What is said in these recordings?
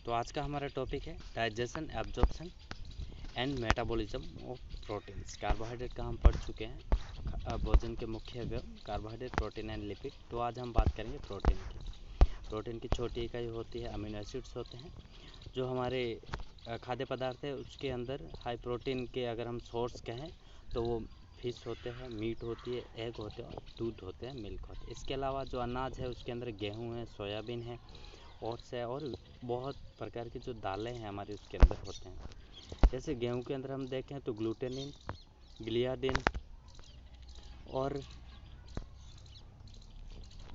तो आज का हमारा टॉपिक है digestion, absorption and metabolism of proteins. Carbohydrate का हम पढ़ चुके हैं। भोजन के मुख्य अवयव कार्बोहाइड्रेट, प्रोटीन एंड लिपिड। तो आज हम बात करेंगे प्रोटीन की। प्रोटीन की छोटी इकाई होती है, अमीनो एसिड्स होते हैं। जो हमारे खाद्य पदार्थ है उसके अंदर हाई प्रोटीन के अगर हम सोर्स कहें तो वो फिश होते हैं, मीट होती है, एग होते हैं और दूध होते हैं, मिल्क होते हैं। इसके अलावा जो अनाज है उसके अंदर गेहूँ है, सोयाबीन है, ओट्स है और बहुत प्रकार की जो दालें हैं हमारे उसके अंदर होते हैं। जैसे गेहूं के अंदर हम देखें तो ग्लूटेनिन, ग्लियाडिन और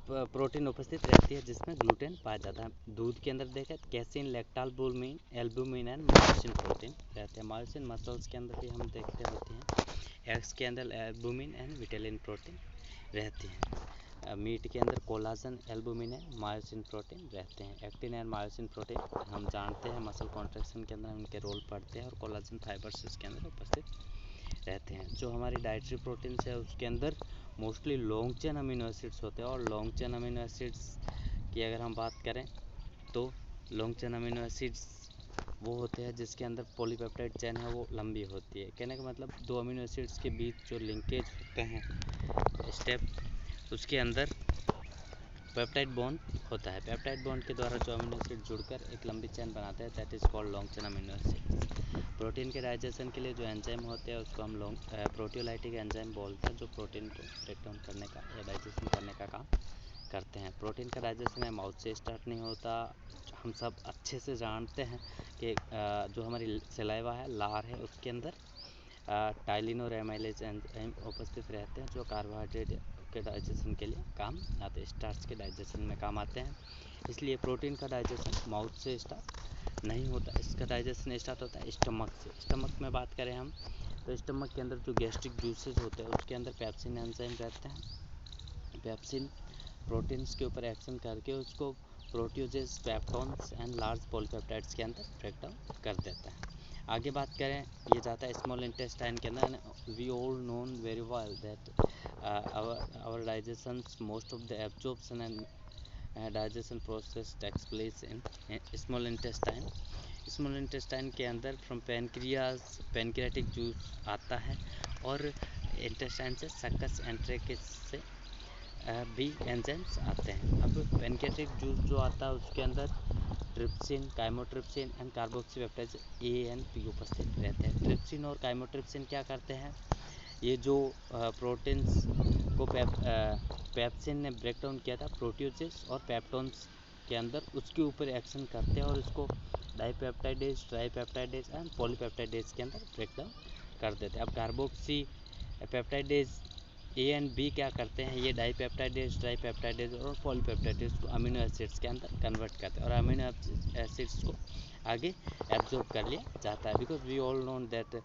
प्रोटीन उपस्थित रहती है जिसमें ग्लूटेन पाया जाता है। दूध के अंदर देखें casein, lactalbumin, albumin and myosin protein रहते हैं। मायोसिन मसल्स के अंदर भी हम देखते होते हैं। एग्स के अंदर एल्बुमिन एंड विटेलिन प्रोटीन रहती हैं। मीट के अंदर collagen, albumin and myosin protein रहते हैं। एक्टिन एंड मायोसिन प्रोटीन हम जानते हैं मसल कॉन्ट्रैक्शन के अंदर उनके रोल पड़ते हैं और कोलाजन फाइबर्स इसके अंदर उपस्थित रहते हैं। जो हमारी डाइटरी प्रोटीन्स है उसके अंदर mostly long chain amino acids होते हैं। और लॉन्ग चेन अमीनो एसिड्स की अगर हम बात करें तो लॉन्ग चेन अमीनो एसिड्स वो होते हैं जिसके अंदर पॉलीपेप्टाइड चेन है वो लंबी होती है। कहने का मतलब दो अमीनो एसिड्स के बीच जो लिंकेज होते हैं स्टेप, उसके अंदर पेप्टाइड बॉन्ड होता है। पेप्टाइड बॉन्ड के द्वारा जो अमीनो एसिड जुड़कर एक लंबी चेन बनाते हैं that is called long chain amino acid. Protein के डाइजेशन के लिए जो एंजाइम होते हैं उसको हम प्रोटियोलाइटिक एंजाइम बोलते हैं, जो प्रोटीन को ब्रेक डाउन करने का या डाइजेशन करने का काम करते हैं। प्रोटीन का डाइजेशन है माउथ से स्टार्ट नहीं होता। हम सब अच्छे से जानते हैं कि जो हमारी सलाइवा है, लार है, उसके अंदर टाइलिन और एमाइलेज एंजाइम उपस्थित रहते हैं जो कार्बोहाइड्रेट के डाइजेशन के लिए काम आते हैं, स्टार्च के डाइजेशन में काम आते हैं। इसलिए प्रोटीन का डाइजेशन माउथ से स्टार्ट नहीं होता, इसका डाइजेशन स्टार्ट होता है स्टमक से। स्टमक में बात करें हम तो स्टमक के अंदर जो गैस्ट्रिक जूसेस होते हैं उसके अंदर पेप्सिन एंजाइम रहते हैं। पेप्सिन प्रोटीन्स के ऊपर एक्शन करके उसको proteoses, peptones and large polypeptides के अंदर ब्रेक डाउन कर देता है। आगे बात करें, ये जाता है स्मॉल इंटेस्टाइन के अंदर। We all known very well that our digestions, most of the absorption and digestion process takes place in small intestine. Small intestine के अंदर फ्रॉम पेनक्रियाज पेनक्रियाटिक जूस आता है और इंटेस्टाइन से सक्कस एंट्रेकिस से भी एंजाइम्स आते हैं। अब पेनक्रियाटिक जूस जो आता है उसके अंदर trypsin, chymotrypsin and carboxypeptidases A and B उपस्थित रहते हैं। ट्रिप्सिन और काइमोट्रिप्सिन क्या करते हैं, ये जो प्रोटीन्स को पेप्सिन ने ब्रेक डाउन किया था प्रोटियोजेस और पेप्टोन्स के अंदर, उसके ऊपर एक्शन करते हैं और उसको डाइपेप्टाइडेज, ट्राइपेप्टाइडेज एंड पॉलीपेप्टाइडेज के अंदर ब्रेक डाउन कर देते हैं। अब carboxypeptidase A and B क्या करते हैं, ये डाइपेप्टाइडेज, ट्राइपेप्टाइडेज और पॉलीपेप्टाइडेज को अमीनो एसिड्स के अंदर कन्वर्ट करते हैं और अमीनो एसिड्स को आगे एब्जॉर्ब कर लिया जाता है। Because we all know that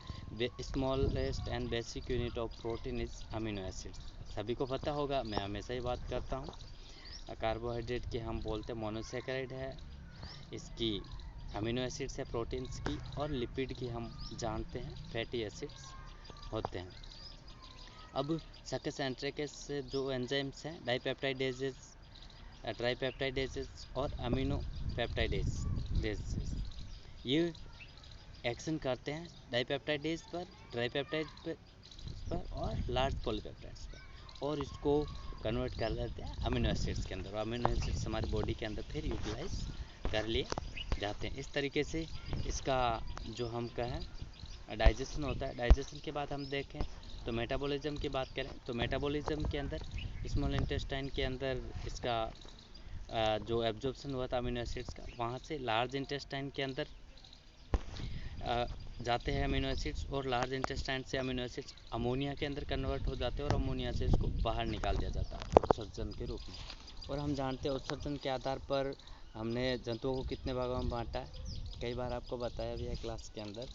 smallest and basic unit of protein is amino acids. सभी को पता होगा, मैं हमेशा ही बात करता हूँ। कार्बोहाइड्रेट की हम बोलते हैं मोनोसेकेराइड है, इसकी अमीनो एसिड्स है प्रोटीन्स की, और लिपिड की हम जानते हैं फैटी एसिड्स होते हैं। अब सक्कस एंट्रेकेस से जो एंजाइम्स हैं डाइपेप्टाइडेजेस, ट्राइपेप्टाइडेजेस और अमीनो पेप्टाइडेजेस, ये एक्शन करते हैं डाइपेप्टाइडेज पर, ट्राइपेप्टाइड पर और लार्ज पॉलीपेप्टाइड्स पर, और इसको कन्वर्ट कर देते हैं अमीनो एसिड्स के अंदर। अमीनो एसिड्स हमारी बॉडी के अंदर फिर यूटिलाइज कर लिए जाते हैं। इस तरीके से इसका जो हम कहें डाइजेशन होता है। डाइजेशन के बाद हम देखें तो मेटाबॉलिज्म की बात करें तो मेटाबॉलिज्म के अंदर स्मॉल इंटेस्टाइन के अंदर इसका जो एब्जॉर्प्शन हुआ था अमीनो एसिड्स का, वहाँ से लार्ज इंटेस्टाइन के अंदर जाते हैं अमीनो एसिड्स, और लार्ज इंटेस्टाइन से अमीनो एसिड्स अमोनिया के अंदर कन्वर्ट हो जाते हैं और अमोनिया से इसको बाहर निकाल दिया जाता है उत्सर्जन के रूप में। और हम जानते हैं उत्सर्जन के आधार पर हमने जंतुओं को कितने भागों में बांटा है, कई बार आपको बताया भी है क्लास के अंदर।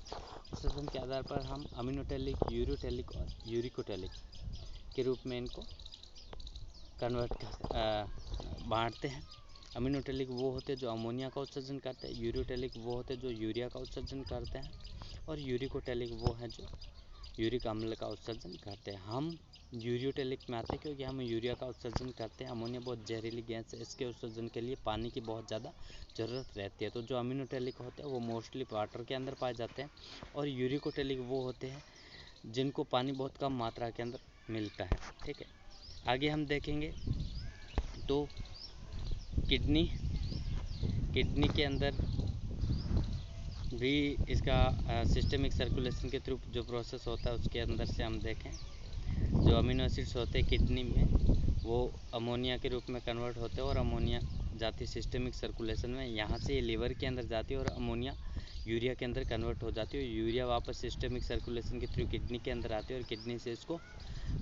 उत्सर्जन के आधार पर हम अमीनोटेलिक, यूरोटेलिक और यूरिकोटेलिक के रूप में इनको कन्वर्ट बांटते हैं। अमीनोटेलिक वो होते हैं जो अमोनिया का उत्सर्जन करते हैं, यूरोटेलिक वो होते हैं जो यूरिया का उत्सर्जन करते हैं, और यूरिकोटेलिक वो हैं जो यूरिक अम्ल का उत्सर्जन करते हैं। हम यूरियोटेलिक में आते हैं क्योंकि हम यूरिया का उत्सर्जन करते हैं। अमोनिया बहुत जहरीली गैस है, इसके उत्सर्जन के लिए पानी की बहुत ज़्यादा ज़रूरत रहती है। तो जो अमीनोटेलिक होते हैं वो मोस्टली वाटर के अंदर पाए जाते हैं, और यूरिकोटेलिक वो होते हैं जिनको पानी बहुत कम मात्रा के अंदर मिलता है। ठीक है, आगे हम देखेंगे तो किडनी के अंदर भी इसका सिस्टमिक सर्कुलेशन के थ्रू जो प्रोसेस होता है उसके अंदर से हम देखें, जो अमीनो एसिड्स होते हैं किडनी में वो अमोनिया के रूप में कन्वर्ट होते हैं और अमोनिया जाती है सिस्टमिक सर्कुलेशन में। यहाँ से ये लीवर के अंदर जाती है और अमोनिया यूरिया के अंदर कन्वर्ट हो जाती है। यूरिया वापस सिस्टमिक सर्कुलेशन के थ्रू किडनी के अंदर आती है और किडनी से इसको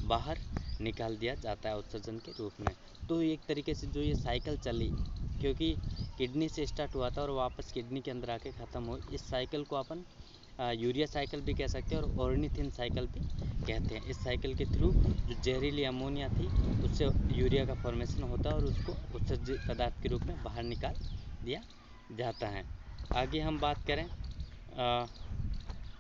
बाहर निकाल दिया जाता है उत्सर्जन के रूप में। तो एक तरीके से जो ये साइकिल चली, क्योंकि किडनी से स्टार्ट हुआ था और वापस किडनी के अंदर आके ख़त्म हो, इस साइकिल को अपन यूरिया साइकिल भी कह सकते हैं और ऑर्निथिन साइकिल भी कहते हैं। इस साइकिल के थ्रू जो जहरीली अमोनिया थी उससे यूरिया का फॉर्मेशन होता है और उसको उत्सर्जित पदार्थ के रूप में बाहर निकाल दिया जाता है। आगे हम बात करें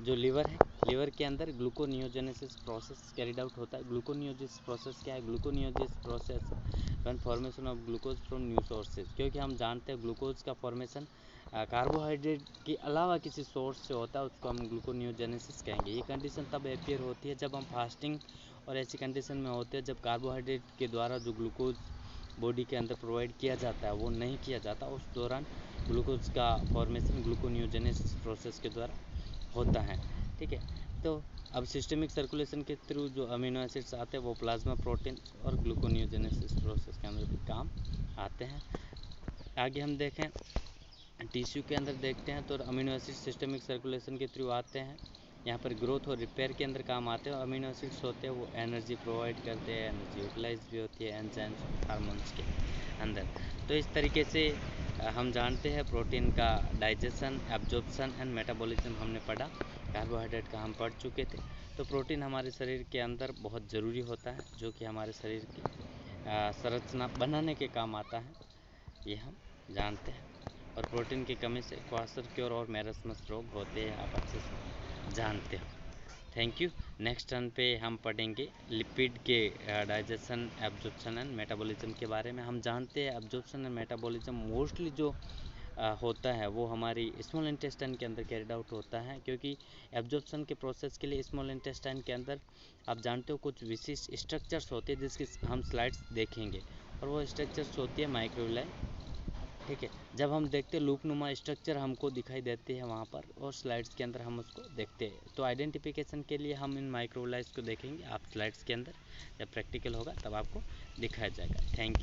जो लीवर है, लीवर के अंदर ग्लूकोनियोजेनेसिस प्रोसेस कैरिड आउट होता है। ग्लूकोनियोजेनेसिस प्रोसेस क्या है? Gluconeogenesis process one formation of glucose from new sources, क्योंकि हम जानते हैं ग्लूकोज का फॉर्मेशन कार्बोहाइड्रेट के अलावा किसी सोर्स से होता है, उसको हम ग्लूकोनियोजेनेसिस कहेंगे। ये कंडीशन तब अपियर होती है जब हम फास्टिंग और ऐसी कंडीशन में होते हैं जब कार्बोहाइड्रेट के द्वारा जो ग्लूकोज बॉडी के अंदर प्रोवाइड किया जाता है वो नहीं किया जाता, उस दौरान ग्लूकोज का फॉर्मेशन ग्लूकोनियोजेनेसिस प्रोसेस के द्वारा होता है। ठीक है, तो अब सिस्टमिक सर्कुलेशन के थ्रू जो अमीनो एसिड्स आते हैं वो प्लाज्मा प्रोटीन और ग्लूकोनियोजेनेसिस प्रोसेस के अंदर भी काम आते हैं। आगे हम देखें टिश्यू के अंदर देखते हैं तो अमीनो एसिड सिस्टमिक सर्कुलेशन के थ्रू आते हैं, यहाँ पर ग्रोथ और रिपेयर के अंदर काम आते हैं। अमीनो एसिड्स होते हैं वो एनर्जी प्रोवाइड करते हैं, एनर्जी यूटिलाइज भी होती है एंजाइम्स और हार्मोन्स के अंदर। तो इस तरीके से हम जानते हैं प्रोटीन का डाइजेशन, एब्जॉर्प्शन एंड मेटाबॉलिज्म हमने पढ़ा, कार्बोहाइड्रेट का हम पढ़ चुके थे। तो प्रोटीन हमारे शरीर के अंदर बहुत ज़रूरी होता है, जो कि हमारे शरीर की संरचना बनाने के काम आता है, ये हम जानते हैं। और प्रोटीन की कमी से क्वार्टर और मैरस्मस रोग होते हैं, आप अच्छे से जानते हो। Thank you. नेक्स्ट टर्न पे हम पढ़ेंगे लिपिड के डाइजेशन, एब्जॉर्प्शन एंड मेटाबॉलिज्म के बारे में। हम जानते हैं एब्जॉर्प्शन एंड मेटाबॉलिज्म मोस्टली जो होता है वो हमारी स्मॉल इंटेस्टाइन के अंदर कैरिड आउट होता है, क्योंकि एब्जॉर्प्शन के प्रोसेस के लिए स्मॉल इंटेस्टाइन के अंदर आप जानते हो कुछ विशिष्ट स्ट्रक्चर्स होते हैं जिसकी हम स्लाइड्स देखेंगे, और वो स्ट्रक्चर्स होती है माइक्रोविलाई। ठीक है, जब हम देखते हैं लूपनुमा स्ट्रक्चर हमको दिखाई देते हैं वहाँ पर, और स्लाइड्स के अंदर हम उसको देखते हैं। तो आइडेंटिफिकेशन के लिए हम इन माइक्रोविलाइज को देखेंगे, आप स्लाइड्स के अंदर जब प्रैक्टिकल होगा तब आपको दिखाया जाएगा। Thank you.